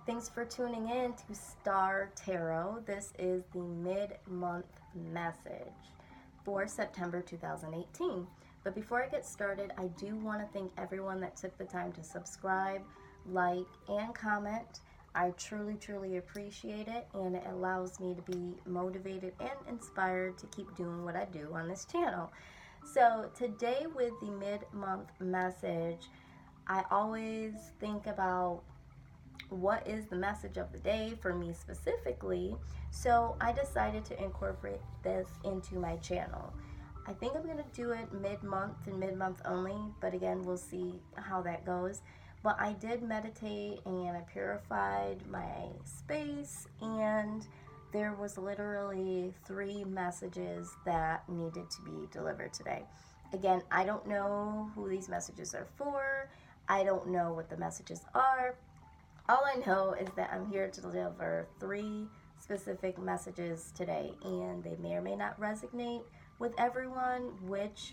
Thanks for tuning in to Star Tarot. This is the mid-month message for September 2018. But before I get started, I do want to thank everyone that took the time to subscribe, like, and comment. I truly appreciate it, and it allows me to be motivated and inspired to keep doing what I do on this channel. So today with the mid-month message, I always think about what is the message of the day for me specifically, so I decided to incorporate this into my channel. I think I'm going to do it mid-month and mid-month only, but again, we'll see how that goes. But I did meditate and I purified my space, and there was literally 3 messages that needed to be delivered today. Again, I don't know who these messages are for. I don't know what the messages are. All I know is that I'm here to deliver 3 specific messages today, and they may or may not resonate with everyone, which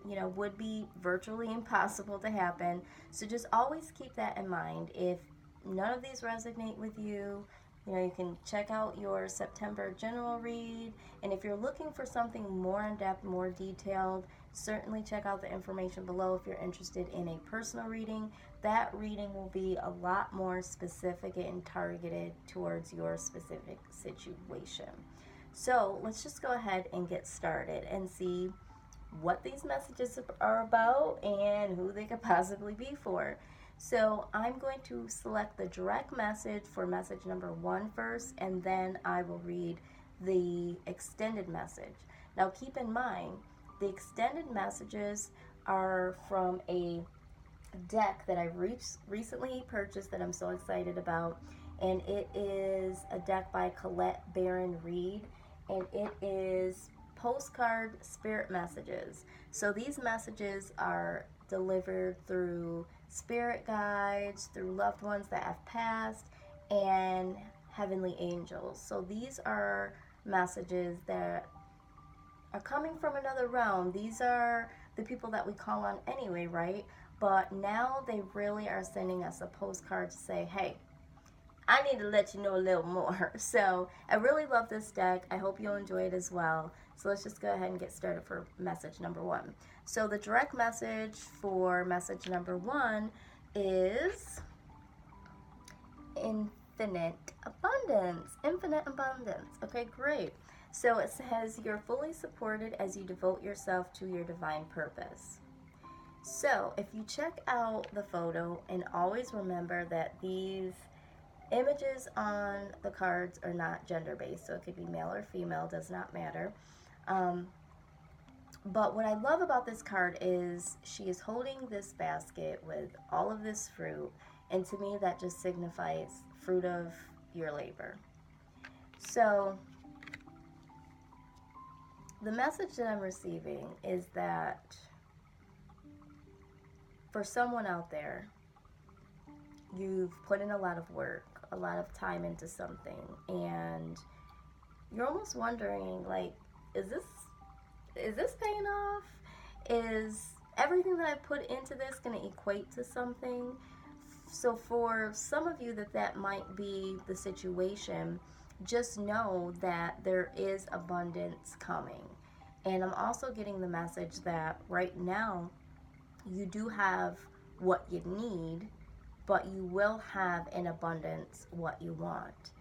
would be virtually impossible to happen. So just always keep that in mind. If none of these resonate with you, you can check out your September general read. And if you're looking for something more in depth, more detailed, certainly check out the information below if you're interested in a personal reading. That reading will be a lot more specific and targeted towards your specific situation. So let's just go ahead and get started and see what these messages are about and who they could possibly be for. So I'm going to select the direct message for message number 1 first, and then I will read the extended message. Now keep in mind, the extended messages are from a deck that I recently purchased that I'm so excited about, and it is a deck by Colette Baron Reed, and it is postcard spirit messages. So these messages are delivered through spirit guides, through loved ones that have passed, and heavenly angels. So these are messages that are coming from another realm. These are the people that we call on anyway, right? But now they really are sending us a postcard to say, hey, I need to let you know a little more. So I really love this deck. I hope you'll enjoy it as well. So let's just go ahead and get started for message number 1. So the direct message for message number 1 is infinite abundance. Infinite abundance. Okay, great. So it says you're fully supported as you devote yourself to your divine purpose. So if you check out the photo, and always remember that these images on the cards are not gender-based, so it could be male or female, does not matter. But what I love about this card is she is holding this basket with all of this fruit, and to me that just signifies fruit of your labor. So the message that I'm receiving is that for someone out there, you've put in a lot of work, a lot of time into something, and you're almost wondering, like, is this paying off? Is everything that I put into this going to equate to something? So for some of you that might be the situation, just know that there is abundance coming. And I'm also getting the message that right now you do have what you need, but you will have in abundance what you want.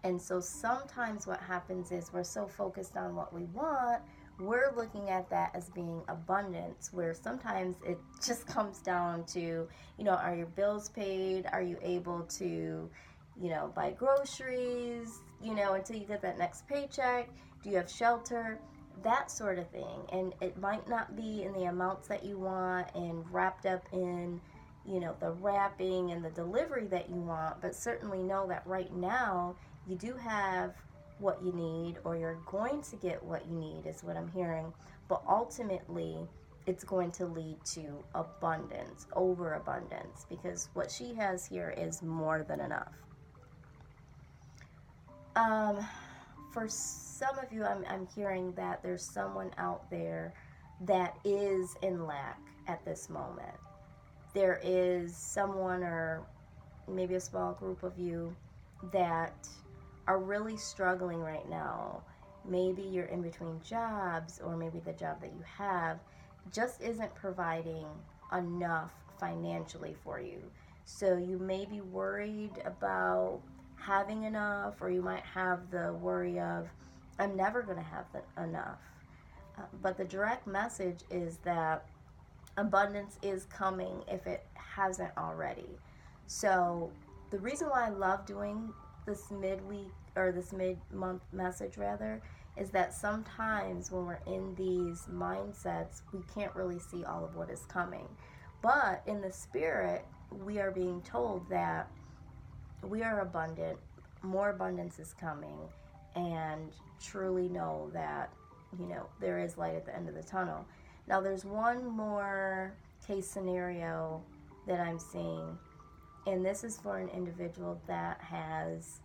And so sometimes what happens is we're so focused on what we want, we're looking at that as being abundance, where sometimes it just comes down to, are your bills paid? Are you able to, buy groceries, until you get that next paycheck? Do you have shelter? That sort of thing. And it might not be in the amounts that you want and wrapped up in the wrapping and the delivery that you want, but certainly know that right now you do have what you need, or you're going to get what you need, is what I'm hearing. But ultimately, it's going to lead to abundance, overabundance, because what she has here is more than enough. For some of you, I'm hearing that there's someone out there that is in lack at this moment. There is someone or maybe a small group of you that are really struggling right now. Maybe you're in between jobs, or maybe the job that you have just isn't providing enough financially for you. So you may be worried about having enough, or you might have the worry of, I'm never going to have enough. But the direct message is that abundance is coming if it hasn't already. So the reason why I love doing this midweek, or this mid-month message rather, is that sometimes when we're in these mindsets, we can't really see all of what is coming. But in the spirit, we are being told that we are abundant, more abundance is coming, and truly know that, there is light at the end of the tunnel. Now, there's one more case scenario that I'm seeing, and this is for an individual that has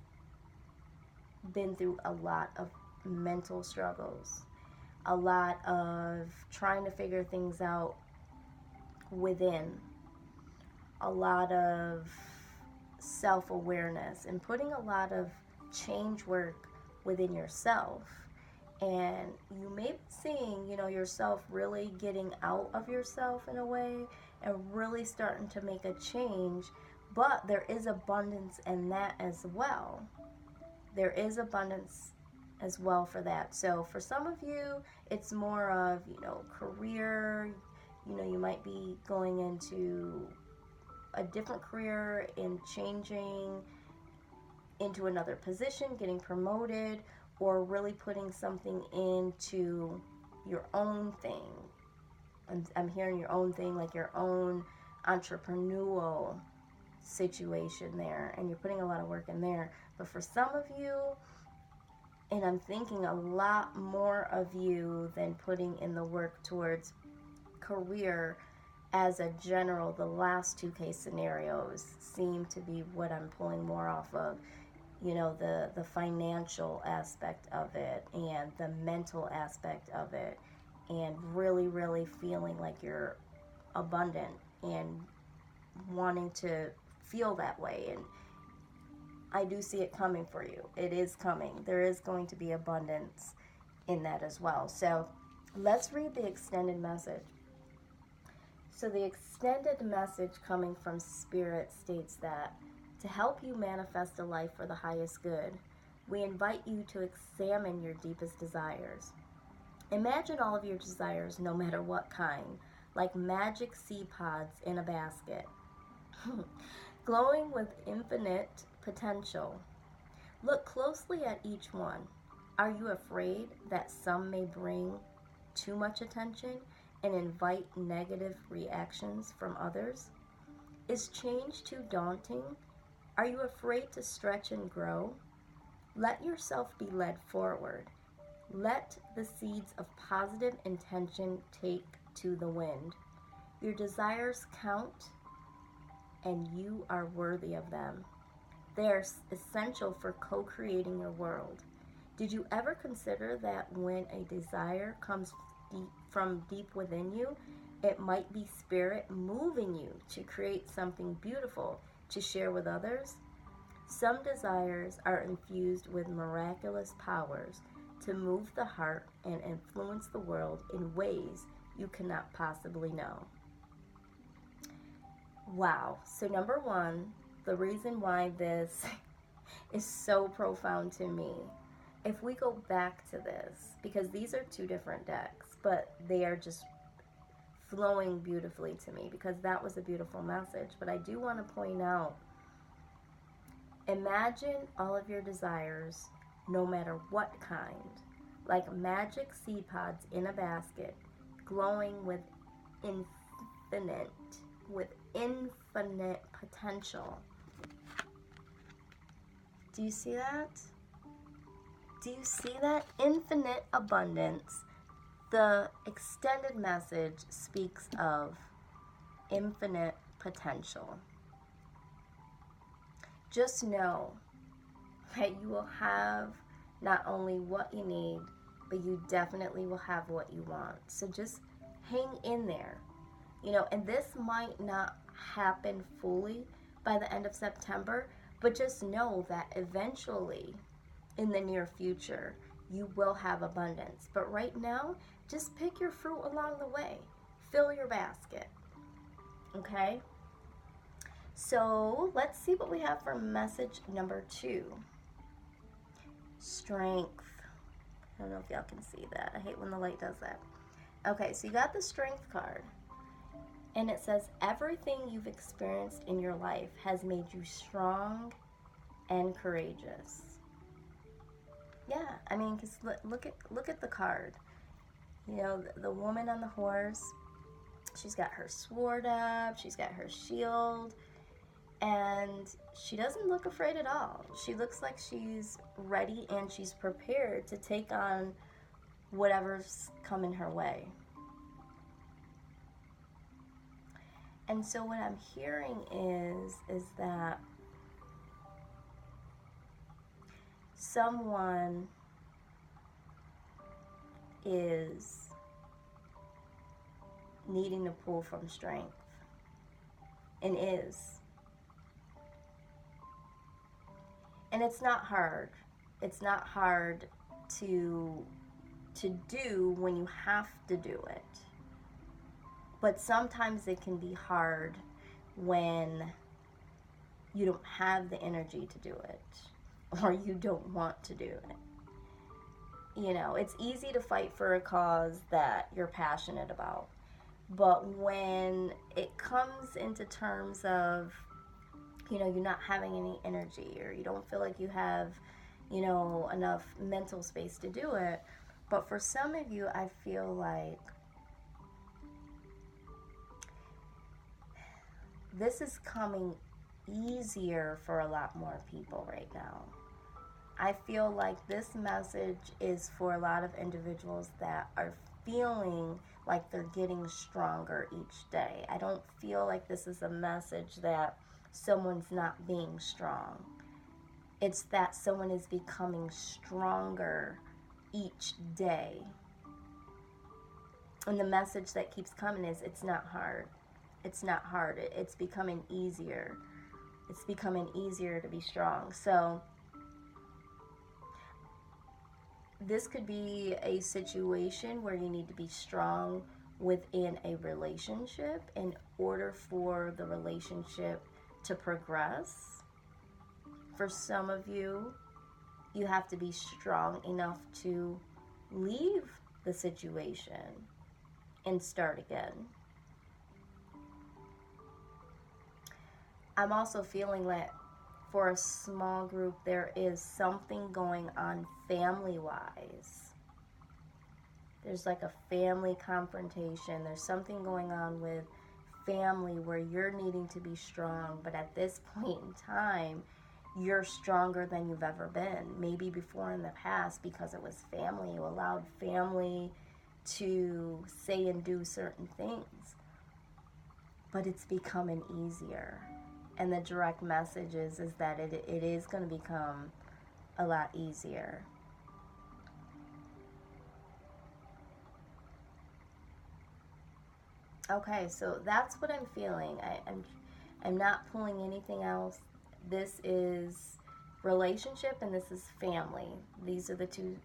been through a lot of mental struggles, a lot of trying to figure things out within, a lot of self-awareness, and putting a lot of change work within yourself. And you may be seeing, yourself really getting out of yourself in a way, and really starting to make a change. But there is abundance in that as well. There is abundance as well for that. So for some of you, it's more of, career. You might be going into a different career and changing into another position, getting promoted, or really putting something into your own thing. I'm hearing your own thing, like your own entrepreneurial situation there, and you're putting a lot of work in there. But for some of you, and I'm thinking a lot more of you than putting in the work towards career as a general, the last two case scenarios seem to be what I'm pulling more off of. The financial aspect of it, and the mental aspect of it, and really, really feeling like you're abundant and wanting to feel that way. And I do see it coming for you. It is coming. There is going to be abundance in that as well. So let's read the extended message. So the extended message coming from Spirit states that to help you manifest a life for the highest good, we invite you to examine your deepest desires. Imagine all of your desires, no matter what kind, like magic seed pods in a basket, glowing with infinite potential. Look closely at each one. Are you afraid that some may bring too much attention and invite negative reactions from others? Is change too daunting? Are you afraid to stretch and grow? Let yourself be led forward. Let the seeds of positive intention take to the wind. Your desires count, and you are worthy of them. They are essential for co-creating your world. Did you ever consider that when a desire comes from deep within you, it might be Spirit moving you to create something beautiful to share with others? Some desires are infused with miraculous powers to move the heart and influence the world in ways you cannot possibly know. Wow. So number one, the reason why this is so profound to me, if we go back to this, because these are two different decks, but they are just flowing beautifully to me, because that was a beautiful message. But I do want to point out, imagine all of your desires, no matter what kind, like magic seed pods in a basket, glowing with infinite potential. Do you see that? Do you see that? Infinite abundance. The extended message speaks of infinite potential. Just know that you will have not only what you need, but you definitely will have what you want. So just hang in there. And this might not happen fully, by the end of September, but just know that eventually, in the near future, you will have abundance. But right now, just pick your fruit along the way. Fill your basket. Okay? So let's see what we have for message number 2. Strength. I don't know if y'all can see that. I hate when the light does that. Okay, so you got the Strength card. And it says, everything you've experienced in your life has made you strong and courageous. Yeah, I mean, because look at the card. You know, the woman on the horse, she's got her sword up, she's got her shield, and she doesn't look afraid at all. She looks like she's ready and she's prepared to take on whatever's coming her way. And so what I'm hearing is that someone is needing to pull from strength, and is. And it's not hard. It's not hard to do when you have to do it. But sometimes it can be hard when you don't have the energy to do it, or you don't want to do it. You know, it's easy to fight for a cause that you're passionate about. But when it comes into terms of, you know, you're not having any energy, or you don't feel like you have, you know, enough mental space to do it. But for some of you, I feel like this is coming easier for a lot more people right now. I feel like this message is for a lot of individuals that are feeling like they're getting stronger each day. I don't feel like this is a message that someone's not being strong. It's that someone is becoming stronger each day. And the message that keeps coming is, it's not hard. It's not hard. It's becoming easier. It's becoming easier to be strong. So this could be a situation where you need to be strong within a relationship in order for the relationship to progress. For some of you, you have to be strong enough to leave the situation and start again. I'm also feeling that for a small group, there is something going on family-wise. There's like a family confrontation. There's something going on with family where you're needing to be strong, but at this point in time, you're stronger than you've ever been. Maybe before in the past, because it was family, you allowed family to say and do certain things. But it's becoming easier. And the direct message is that it is going to become a lot easier. Okay, so that's what I'm feeling. I'm not pulling anything else. This is relationship and this is family. These are the two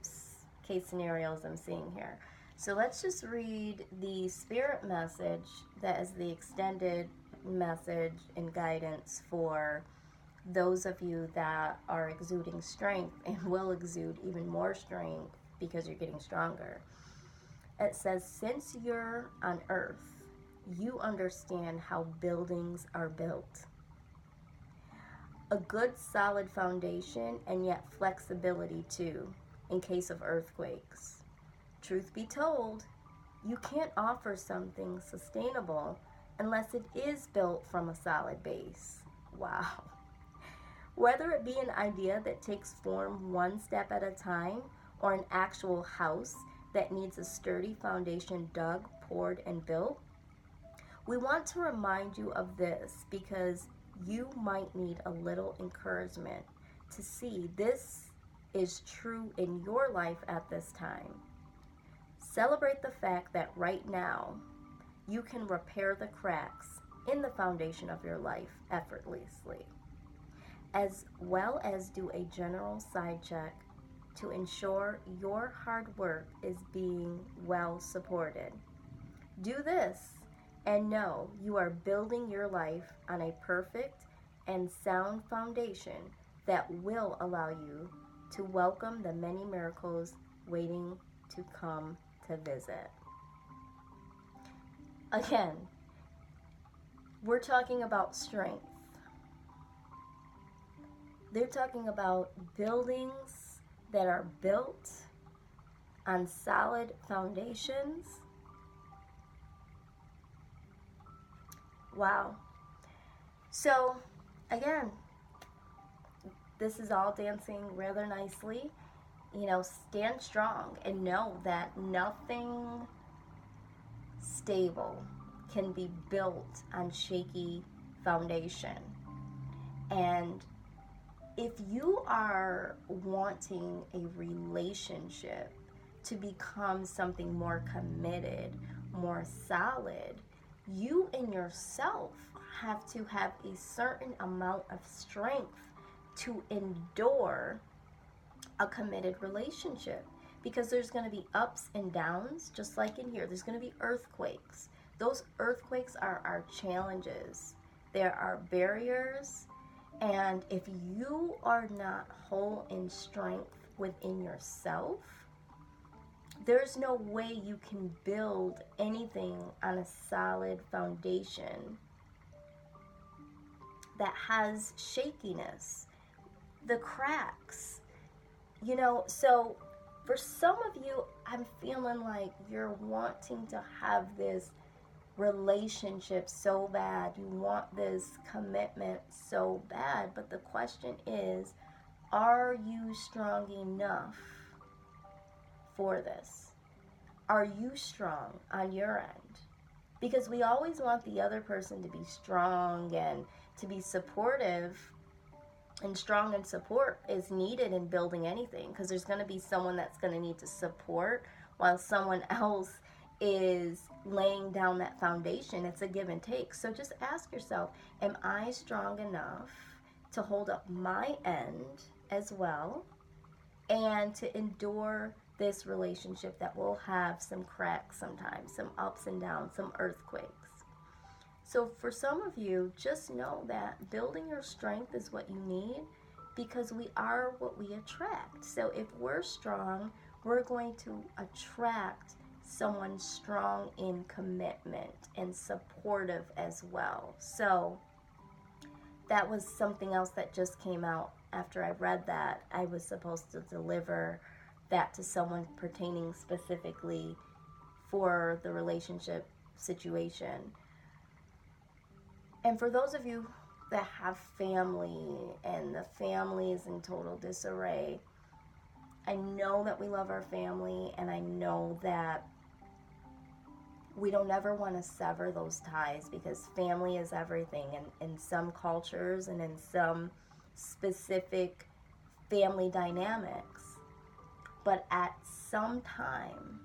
case scenarios I'm seeing here. So let's just read the spirit message that is the extended message and guidance for those of you that are exuding strength and will exude even more strength because you're getting stronger. It says, since you're on earth, you understand how buildings are built. A good solid foundation and yet flexibility too, in case of earthquakes. Truth be told, you can't offer something sustainable unless it is built from a solid base. Wow. Whether it be an idea that takes form one step at a time, or an actual house that needs a sturdy foundation dug, poured, and built, we want to remind you of this because you might need a little encouragement to see this is true in your life at this time. Celebrate the fact that right now you can repair the cracks in the foundation of your life effortlessly, as well as do a general side check to ensure your hard work is being well supported. Do this and know you are building your life on a perfect and sound foundation that will allow you to welcome the many miracles waiting to come to visit. Again, we're talking about strength. They're talking about buildings that are built on solid foundations. Wow. So, again, this is all dancing rather nicely. Stand strong and know that nothing stable can be built on shaky foundation. And if you are wanting a relationship to become something more committed, more solid, you in yourself have to have a certain amount of strength to endure a committed relationship, because there's going to be ups and downs, just like in here. There's going to be earthquakes. Those earthquakes are our challenges. There are barriers, and if you are not whole in strength within yourself, there's no way you can build anything on a solid foundation that has shakiness, the cracks. So for some of you, I'm feeling like you're wanting to have this relationship so bad. You want this commitment so bad. But the question is, are you strong enough for this? Are you strong on your end? Because we always want the other person to be strong and to be supportive. And strong and support is needed in building anything, because there's going to be someone that's going to need to support while someone else is laying down that foundation. It's a give and take. So just ask yourself, am I strong enough to hold up my end as well and to endure this relationship that will have some cracks sometimes, some ups and downs, some earthquakes? So for some of you, just know that building your strength is what you need, because we are what we attract. So if we're strong, we're going to attract someone strong in commitment and supportive as well. So that was something else that just came out after I read that. I was supposed to deliver that to someone pertaining specifically for the relationship situation. And for those of you that have family and the family is in total disarray, I know that we love our family, and I know that we don't ever want to sever those ties, because family is everything. And in some cultures and in some specific family dynamics. But at some time,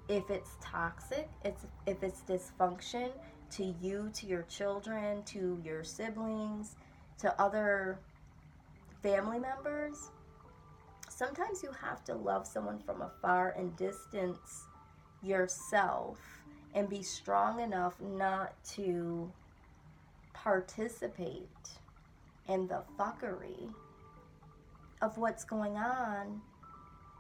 if it's toxic, if it's dysfunction, to you, to your children, to your siblings, to other family members, sometimes you have to love someone from afar and distance yourself and be strong enough not to participate in the fuckery of what's going on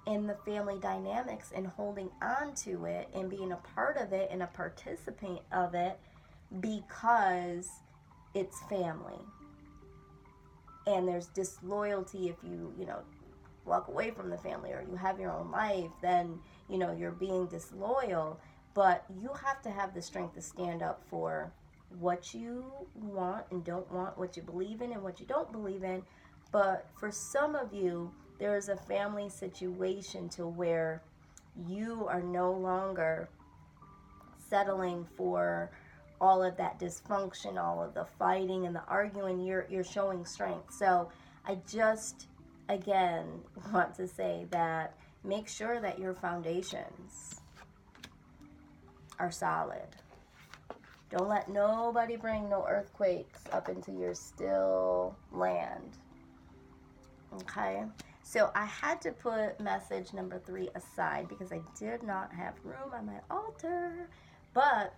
in the family dynamics, and holding on to it and being a part of it and a participant of it because it's family. And there's disloyalty if you walk away from the family, or you have your own life, then you're being disloyal. But you have to have the strength to stand up for what you want and don't want, what you believe in and what you don't believe in. But for some of you, there is a family situation to where you are no longer settling for all of that dysfunction, all of the fighting and the arguing. You're showing strength. So I just, again, want to say that make sure that your foundations are solid. Don't let nobody bring no earthquakes up into your still land. Okay? So I had to put message number 3 aside because I did not have room on my altar. But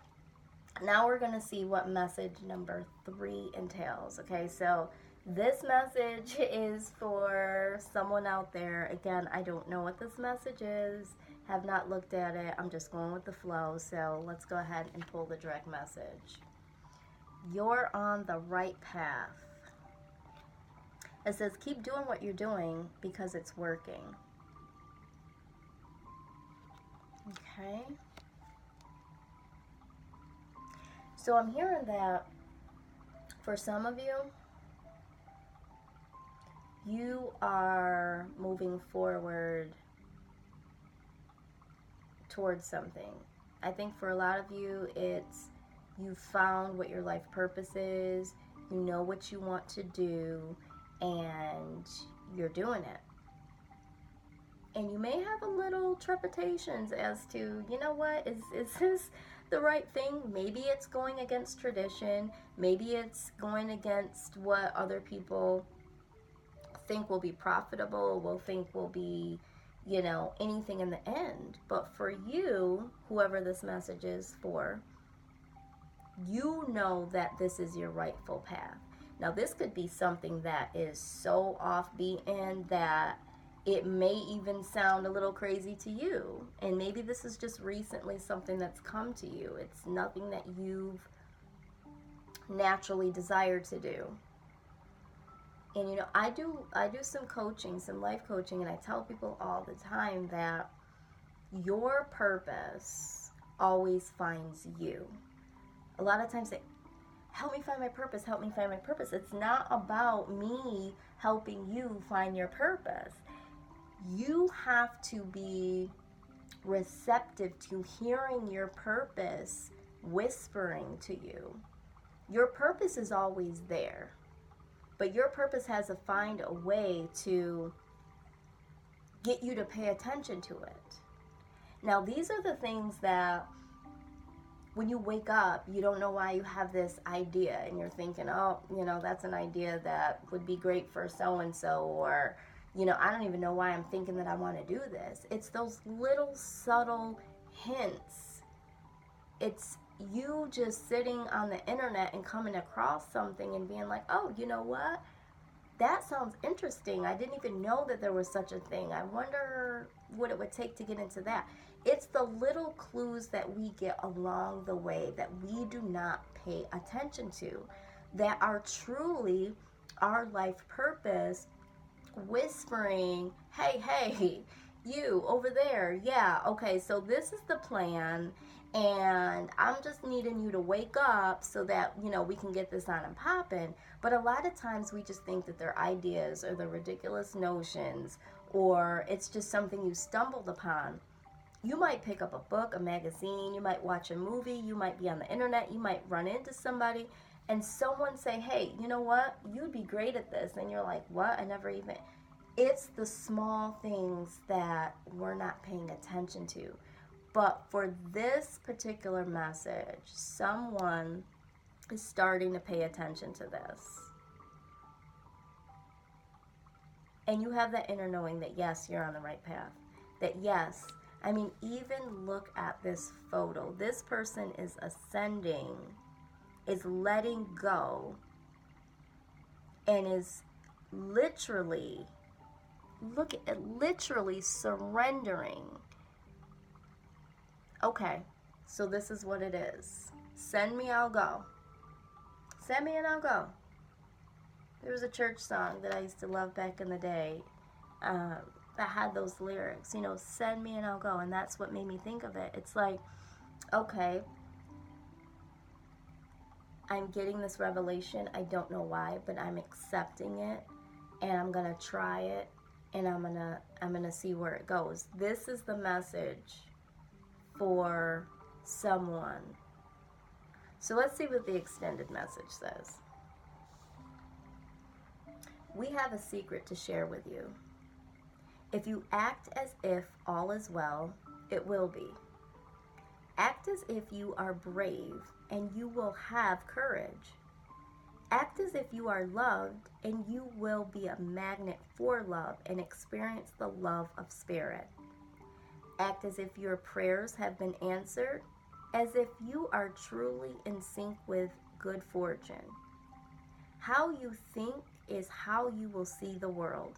now we're going to see what message number 3 entails. Okay? So this message is for someone out there. Again, I don't know what this message is. Have not looked at it. I'm just going with the flow. So let's go ahead and pull the direct message. You're on the right path. It says keep doing what you're doing because it's working. Okay. So I'm hearing that for some of you, you are moving forward towards something. I think for a lot of you, it's you found what your life purpose is, you know what you want to do, and you're doing it. And you may have a little trepidations as to, you know what, is this the right thing? Maybe it's going against tradition. Maybe it's going against what other people think will be profitable, will think will be, you know, anything in the end. But for you, whoever this message is for, you know that this is your rightful path. Now, this could be something that is so offbeat that it may even sound a little crazy to you. And maybe this is just recently something that's come to you. It's nothing that you've naturally desired to do. And you know, I do some coaching, some life coaching, and I tell people all the time that your purpose always finds you. A lot of times they help me find my purpose, help me find my purpose. It's not about me helping you find your purpose. You have to be receptive to hearing your purpose whispering to you. Your purpose is always there, but your purpose has to find a way to get you to pay attention to it. Now, these are the things that when you wake up, you don't know why you have this idea, and you're thinking, oh, you know, that's an idea that would be great for so-and-so, or, you know, I don't even know why I'm thinking that I want to do this. It's those little subtle hints. It's you just sitting on the internet and coming across something and being like, oh, you know what? That sounds interesting. I didn't even know that there was such a thing. I wonder what it would take to get into that. It's the little clues that we get along the way that we do not pay attention to, that are truly our life purpose, whispering, hey, you over there, yeah, okay, so this is the plan, and I'm just needing you to wake up so that, you know, we can get this on and popping. But a lot of times we just think that they're ideas or the ridiculous notions, or it's just something you stumbled upon. You might pick up a book, a magazine, you might watch a movie, you might be on the internet, you might run into somebody, and someone say, hey, you know what, you'd be great at this. And you're like, what? I never even... It's the small things that we're not paying attention to. But for this particular message, someone is starting to pay attention to this. And you have that inner knowing that, yes, you're on the right path. That, yes, I mean, even look at this photo. This person is ascending, is letting go, and is literally, literally surrendering. Okay, so this is what it is. Send me, I'll go. Send me and I'll go. There was a church song that I used to love back in the day that had those lyrics, you know, send me and I'll go. And that's what made me think of it. It's like, okay, I'm getting this revelation. I don't know why, but I'm accepting it, and I'm going to try it, and I'm going to see where it goes. This is the message for someone. So let's see what the extended message says. We have a secret to share with you. If you act as if all is well, it will be. Act Act as if you are brave and you will have courage. Act as if you are loved and you will be a magnet for love and experience the love of spirit. Act as if your prayers have been answered, as if you are truly in sync with good fortune. How you think is how you will see the world.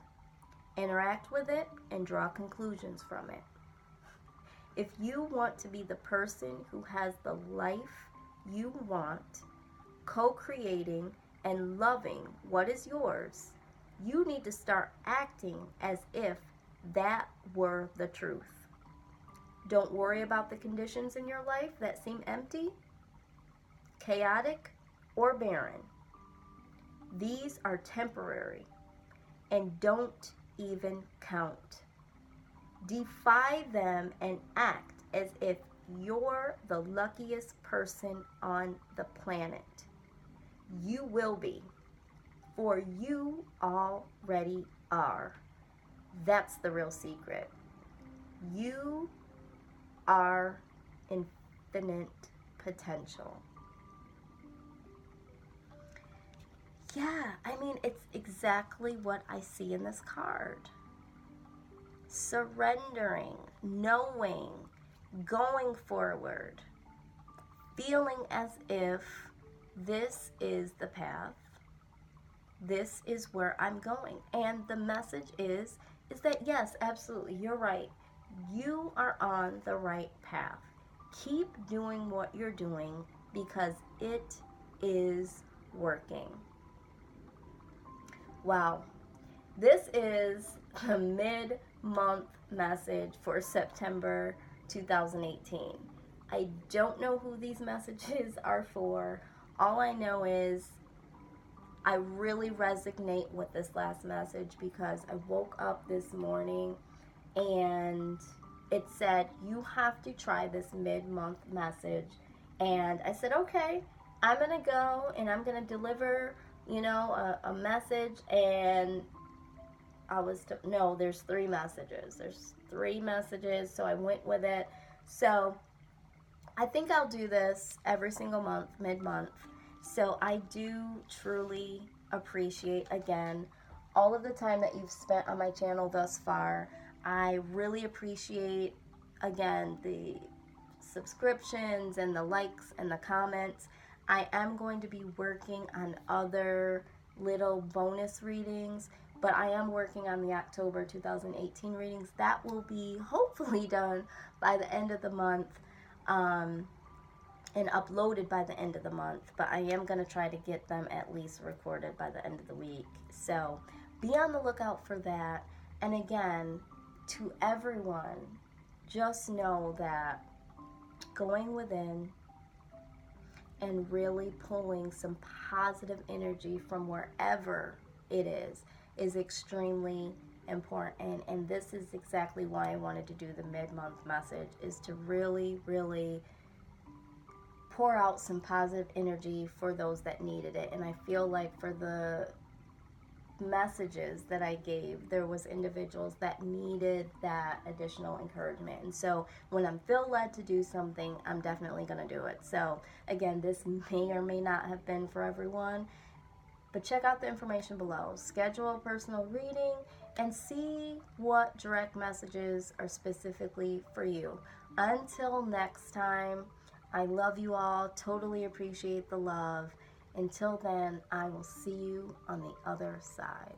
Interact with it and draw conclusions from it. If you want to be the person who has the life you want, co-creating and loving what is yours, you need to start acting as if that were the truth. Don't worry about the conditions in your life that seem empty, chaotic, or barren. These are temporary and don't even count. Defy them and act as if you're the luckiest person on the planet. You will be, for you already are. That's the real secret. You are infinite potential. Yeah, I mean, it's exactly what I see in this card. Surrendering, knowing, going forward, feeling as if this is the path, this is where I'm going. And the message is that yes, absolutely, you're right. You are on the right path. Keep doing what you're doing because it is working. Wow. This is the mid-month message for September 2018. I don't know who these messages are for. All I know is I really resonate with this last message because I woke up this morning and it said, you have to try this mid-month message. And I said, okay, I'm going to go and I'm going to deliver, a message. And no, there's 3 messages. There's 3 messages, so I went with it. So I think I'll do this every single month, mid-month. So I do truly appreciate, again, all of the time that you've spent on my channel thus far. I really appreciate, again, the subscriptions and the likes and the comments. I am going to be working on other little bonus readings, but I am working on the October 2018 readings. That will be hopefully done by the end of the month and uploaded by the end of the month, but I am going to try to get them at least recorded by the end of the week. So be on the lookout for that. And again, to everyone, just know that going within and really pulling some positive energy from wherever it is extremely important. And this is exactly why I wanted to do the mid-month message, is to really, really pour out some positive energy for those that needed it. And I feel like for the messages that I gave, there was individuals that needed that additional encouragement. And so when I'm feel led to do something, I'm definitely going to do it. So again, this may or may not have been for everyone, but check out the information below. Schedule a personal reading and see what direct messages are specifically for you. Until next time, I love you all. Totally appreciate the love. Until then, I will see you on the other side.